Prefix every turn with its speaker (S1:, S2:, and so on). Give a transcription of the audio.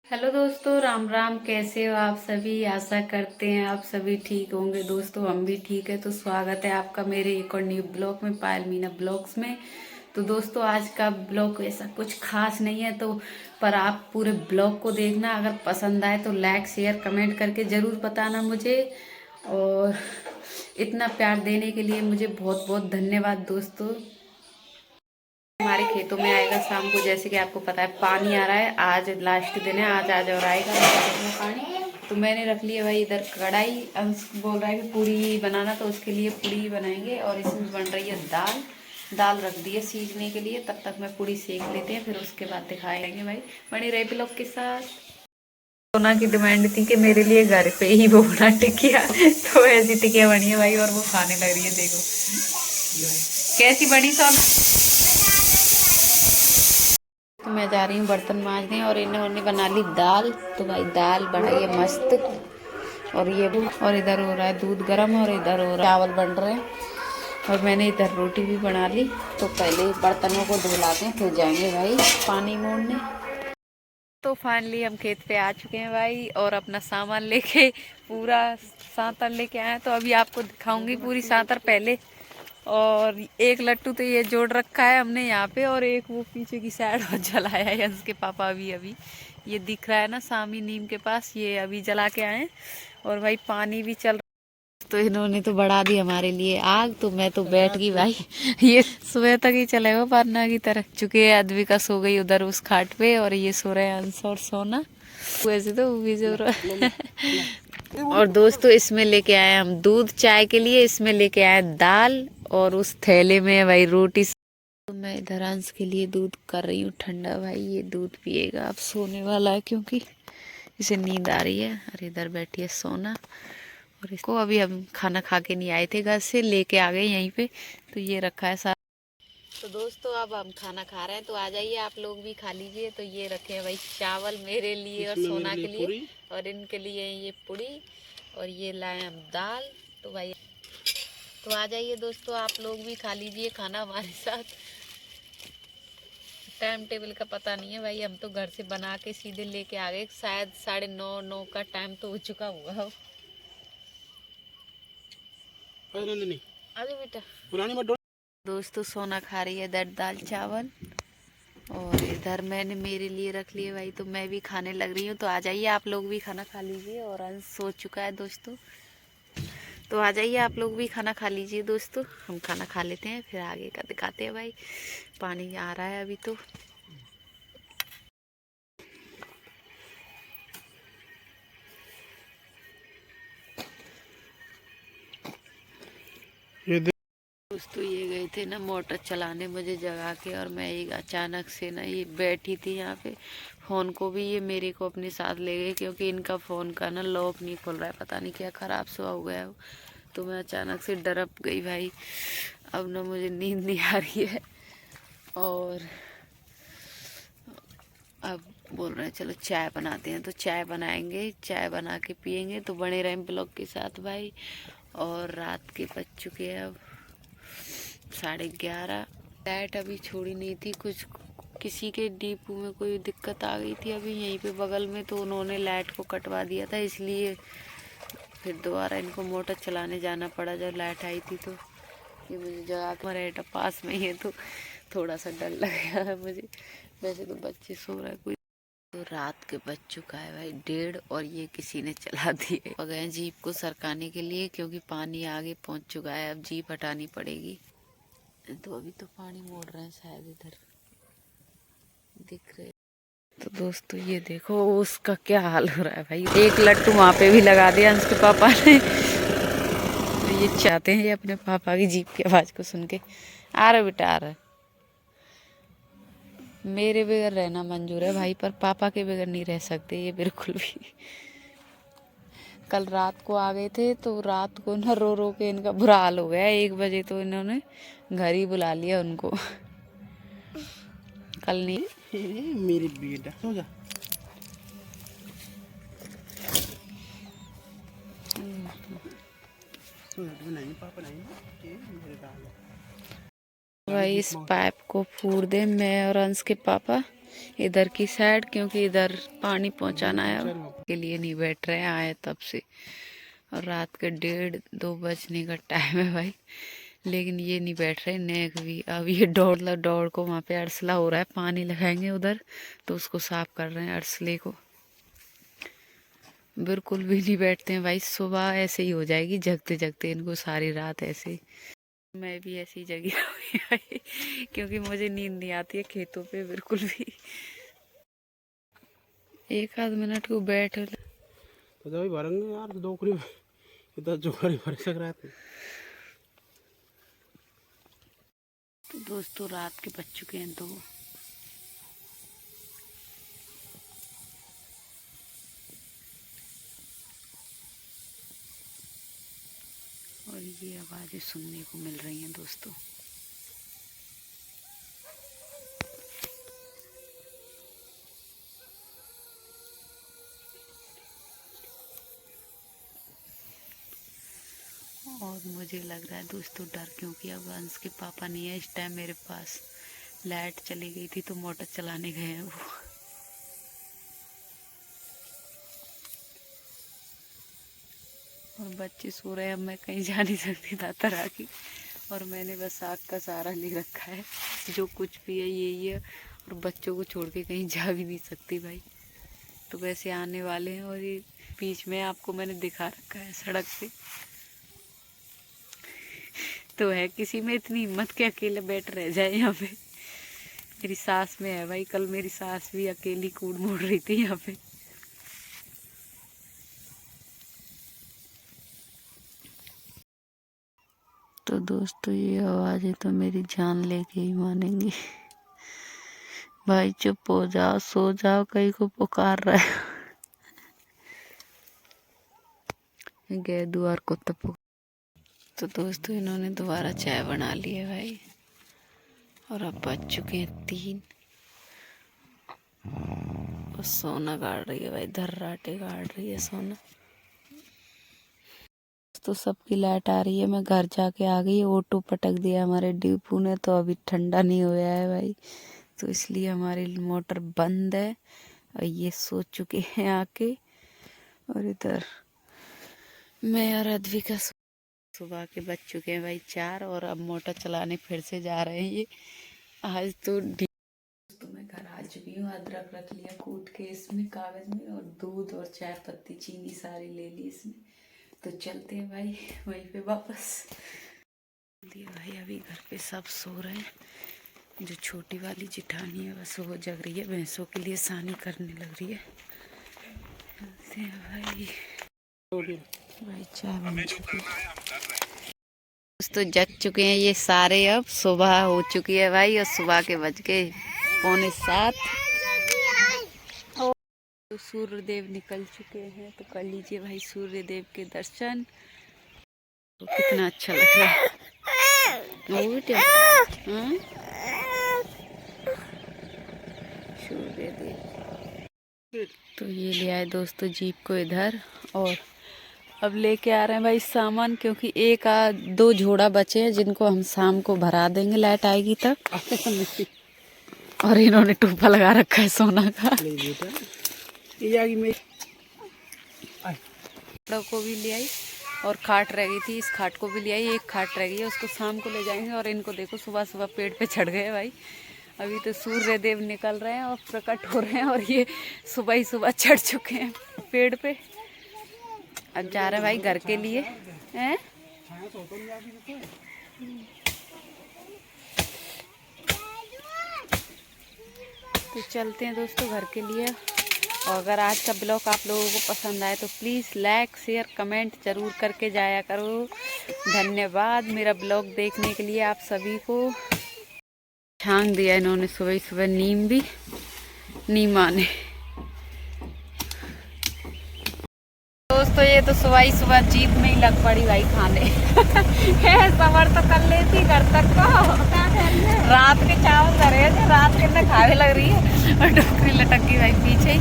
S1: Hello दोस्तों, राम राम। कैसे हो आप सभी? आशा करते हैं आप सभी ठीक होंगे। दोस्तों हम भी ठीक है। तो स्वागत है आपका मेरे एक और न्यू ब्लॉग में, पायल मीना ब्लॉग्स में। तो दोस्तों आज का ब्लॉग ऐसा कुछ खास नहीं है, तो पर आप पूरे ब्लॉग को देखना। अगर पसंद आए तो लाइक शेयर कमेंट करके ज़रूर बताना मुझे। और इतना प्यार देने के लिए मुझे बहुत बहुत धन्यवाद दोस्तों। हमारे खेतों में आएगा शाम को, जैसे कि आपको पता है पानी आ रहा है। आज लास्ट दिन है, आज और आएगा खेतों में पानी। तो मैंने रख लिया भाई इधर कढ़ाई। अंश बोल रहा है कि पूड़ी बनाना, तो उसके लिए पूड़ी बनाएंगे। और इसमें बन रही है दाल। दाल रख दी है सीखने के लिए। तब तक मैं पूड़ी सेक लेते हैं, फिर उसके बाद दिखाएंगे भाई। बनी रहे ब्लॉग के साथ। सोना की डिमांड थी कि मेरे लिए घर पे ही वो बना टिकिया, तो ऐसी टिकिया बनी है भाई, और वो खाने लग रही है। देखो कैसी बनी सोना। तो मैं जा रही हूँ बर्तन मांजने, और इन्होंने बना ली दाल। तो भाई दाल बनाई है मस्त। और ये और इधर हो रहा है दूध गर्म, और इधर हो रहा है चावल बन रहे हैं। और मैंने इधर रोटी भी बना ली। तो पहले बर्तनों को धुलाते हैं, फिर जाएंगे भाई पानी मोड़ने। तो फाइनली हम खेत पे आ चुके हैं भाई, और अपना सामान लेके पूरा सांतर लेके आए हैं। तो अभी आपको दिखाऊंगी पूरी सांतर पहले। और एक लट्टू तो ये जोड़ रखा है हमने यहाँ पे, और एक वो पीछे की साइड और जलाया है यंस के पापा। अभी अभी ये दिख रहा है ना सामी नीम के पास, ये अभी जला के आए हैं। और भाई पानी भी चल रहा है। तो इन्होंने तो बढ़ा दी हमारे लिए आग। तो मैं तो बैठ गई भाई। ये सुबह तक ही चलेगा पारना की तरह। चुके अद्विका सो गई उधर उस खाट पे, और ये सो रहे हैं अंश और सोना। वैसे तो वो भी सो रहा है। और दोस्तों इसमें लेके आए हम दूध चाय के लिए। इसमें लेके आए दाल, और उस थैले में है भाई रोटी। तो मैं इधर अंश के लिए दूध कर रही हूँ ठंडा। भाई ये दूध पिएगा, अब सोने वाला है क्योंकि इसे नींद आ रही है। और इधर बैठी है सोना। और इसको अभी हम खाना खा के नहीं आए थे घर से, लेके आ गए यहीं पे। तो ये रखा है सारा। तो दोस्तों अब हम खाना खा रहे हैं, तो आ जाइए आप लोग भी खा लीजिए। तो ये रखे हैं भाई चावल मेरे लिए और सोना के लिए, और इनके लिए ये पूड़ी। और ये लाए हम दाल। तो भाई तो आ जाइए दोस्तों, आप लोग भी खा लीजिए खाना हमारे साथ। टाइम टेबल का पता नहीं है भाई, हम तो घर से बना के सीधे लेके आ गए। शायद 9:30 का टाइम तो हो चुका होगा। अरे बेटा दोस्तों सोना खा रही है इधर दाल चावल, और इधर मैंने मेरे लिए रख लिए भाई। तो मैं भी खाने लग रही हूँ। तो आ जाइए आप लोग भी खाना खा लीजिए। और अंश सो चुका है दोस्तों। तो आ जाइए आप लोग भी खाना खा लीजिए दोस्तों। हम खाना खा लेते हैं, फिर आगे का दिखाते हैं भाई। पानी आ रहा है अभी तो। दोस्तों ये गए थे ना मोटर चलाने मुझे जगा के, और मैं एक अचानक से ना ये बैठी थी यहाँ पे। फ़ोन को भी ये मेरे को अपने साथ ले गए, क्योंकि इनका फ़ोन का ना लॉक नहीं खुल रहा है। पता नहीं क्या ख़राब सा हो गया हो। तो मैं अचानक से डरप गई भाई। अब ना मुझे नींद नहीं आ रही है। और अब बोल रहे हैं चलो चाय बनाते हैं। तो चाय बनाएंगे, चाय बना के पियेंगे। तो बने रहें ब्लॉग के साथ भाई। और रात के बज चुके हैं अब 11:30। लाइट अभी छोड़ी नहीं थी, कुछ किसी के डिपो में कोई दिक्कत आ गई थी अभी यहीं पे बगल में। तो उन्होंने लाइट को कटवा दिया था, इसलिए फिर दोबारा इनको मोटर चलाने जाना पड़ा जब लाइट आई थी। तो ये मुझे जगह मरेटा पास में ही है, तो थोड़ा सा डर लग गया है मुझे। वैसे तो बच्चे सो रहे हैं कोई। तो रात के बज चुका है भाई 1:30, और ये किसी ने चला दिए। हो गए जीप को सरकाने के लिए, क्योंकि पानी आगे पहुंच चुका है। अब जीप हटानी पड़ेगी। तो अभी तो पानी मोड़ रहे हैं शायद, इधर दिख रहे। तो दोस्तों ये देखो उसका क्या हाल हो रहा है भाई। एक लट्टू वहाँ पे भी लगा दिया उसके पापा ने। तो ये चाहते हैं ये अपने पापा की जीप की आवाज को सुन के। आ रहा बेटा आ रहा। मेरे बगैर रहना मंजूर है भाई, पर पापा के बगैर नहीं रह सकते ये बिल्कुल भी। कल रात को आ गए थे, तो रात को ना रो रो के इनका बुरा हाल हो गया। 1 बजे तो इन्होंने घर ही बुला लिया उनको। कल नहीं मेरी बेटा सो जा। भाई इस पाइप को फोड़ दे मैं और अंश के पापा, इधर की साइड, क्योंकि इधर पानी पहुंचाना है। अब के लिए नहीं बैठ रहे आए तब से, और रात के 1:30-2 बजने का टाइम है भाई, लेकिन ये नहीं बैठ रहे नेक भी। अब ये दौड़ को वहाँ पे अरसला हो रहा है, पानी लगाएंगे उधर तो उसको साफ कर रहे हैं अरसले को। बिल्कुल भी नहीं बैठते हैं भाई, सुबह ऐसे ही हो जाएगी जगते जगते इनको, सारी रात ऐसे ही। मैं भी ऐसी जगी हुई भाई, क्योंकि मुझे नींद नहीं आती है खेतों पे बिल्कुल भी। एक आध मिनट को बैठ
S2: तो जब भरेंगे यार डोकरी में इधर जोकरी भर सक रहा है।
S1: तो दोस्तों रात के बज चुके हैं 2। और ये आवाजें सुनने को मिल रही हैं दोस्तों। और मुझे लग रहा है दोस्तों डर, क्योंकि अब अंश के पापा नहीं है इस टाइम मेरे पास। लाइट चली गई थी तो मोटर चलाने गए हैं वो। और बच्चे सो रहे हैं, अब मैं कहीं जा नहीं सकती तरह की। और मैंने बस आग का सहारा ले रखा है, जो कुछ भी है यही है। और बच्चों को छोड़ के कहीं जा भी नहीं सकती भाई। तो वैसे आने वाले हैं, और ये बीच में आपको मैंने दिखा रखा है सड़क पे। तो है किसी में इतनी हिम्मत के अकेले बैठ रह जाए यहाँ पे। मेरी सास में है भाई, कल मेरी सास भी अकेली कूद मोड़ रही थी यहाँ पे। तो दोस्तों ये आवाजें तो मेरी जान लेके ही मानेंगी। भाई चुप हो जाओ, सो जाओ, कहीं को पुकार रहा है। गए द्वार को तब। तो दोस्तों इन्होंने दोबारा चाय बना ली है भाई, और अब बज चुके हैं 3। और सोना गाड़ रही है भाई, धर्राटे गाड़ रही है सोना। तो सबकी लाइट आ रही है, मैं घर जाके आ गई। ऑटो पटक दिया हमारे डीपू ने, तो अभी ठंडा नहीं होया है भाई, तो इसलिए हमारी मोटर बंद है। और ये सो चुके हैं आके। और इधर मैं और अद्विका सुबह के बज चुके हैं भाई 4, और अब मोटर चलाने फिर से जा रहे हैं ये। आज तो मैं घर आ चुकी हूँ। अदरक रख लिया कूट के इसमें कागज में, और दूध और चाय पत्ती चीनी सारी ले ली इसमें। तो चलते हैं भाई वहीं पे वापस। भाई अभी घर पे सब सो रहे हैं। जो छोटी वाली जिठानी है बस वो जग रही है, भैंसों के लिए सानी करने लग रही है। चलते हैं भाई चाय बन चुकी है। दोस्तों जग चुके हैं ये सारे, अब सुबह हो चुकी है भाई, और सुबह के बज के 6:45। तो सूर्य देव निकल चुके हैं, तो कर लीजिए भाई सूर्य देव के दर्शन। तो कितना अच्छा लग रहा है। सूर्य देव। तो ये ले आए दोस्तों जीप को इधर, और अब लेके आ रहे हैं भाई सामान, क्योंकि 1-2 झोड़ा बचे हैं जिनको हम शाम को भरा देंगे लाइट आएगी तब। और इन्होंने टोपा लगा रखा है सोना का। को भी ले आई, और खाट रह गई थी, इस खाट को भी ले आई। एक खाट रह गई है, उसको शाम को ले जाएंगे। और इनको देखो सुबह सुबह पेड़ पे चढ़ गए भाई। अभी तो सूर्य देव निकल रहे हैं और प्रकट हो रहे हैं, और ये सुबह ही सुबह चढ़ चुके हैं पेड़ पे। अब जा रहे हैं भाई घर के लिए हैं। तो चलते हैं दोस्तों घर के लिए। और अगर आज का ब्लॉग आप लोगों को पसंद आए तो प्लीज़ लाइक शेयर कमेंट ज़रूर करके जाया करो। धन्यवाद मेरा ब्लॉग देखने के लिए आप सभी को। छांग दिया इन्होंने सुबह सुबह, नीम भी नीम आने। दोस्तों ये तो सुबह ही सुबह जीप में ही लग पड़ी भाई खाने। सबर तो कर लेती घर तक को। रात के चावल धरे थे, रात के ना खाने लग रही है, और डोकरी लटक गई भाई पीछे ही।